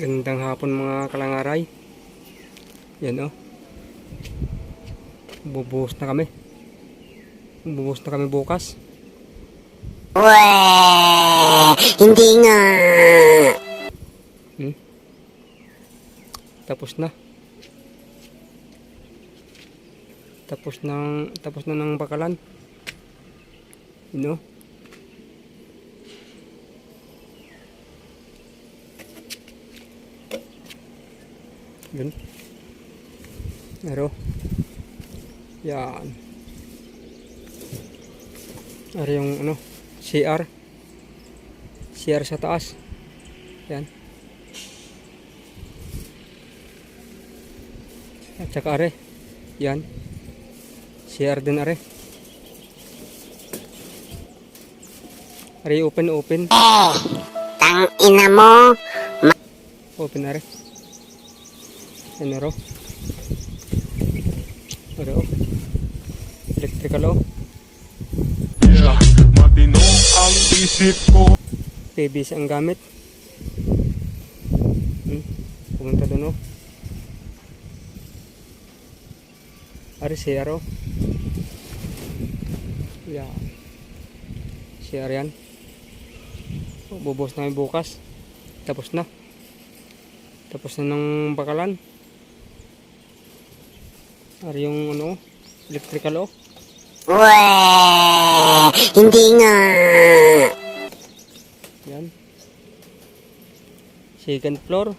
Gandang hapon mga kalangaray. Yan oh. Bubuhos na kami. Bubuhos na kami bukas. Weh, hindi nga. Tapos na. Tapos na ng bakalan. You know? Yun. Aro. Yan. Aro yung ano, CR. CR sa taas. Yan. At saka are. Yan. CR din are. Are open. Tang ina mo. Open are. Yan aro. Aro. Electrical o. Yeah, matino ang isip ko. PVC ang gamit. Pumunta doon o. Ari CR o. Yan. CR yan. Bubuhos namin bukas. Tapos na ng bakalan. Ari yung ano, electrical o. Weh, hindi nga. Yan. Second floor.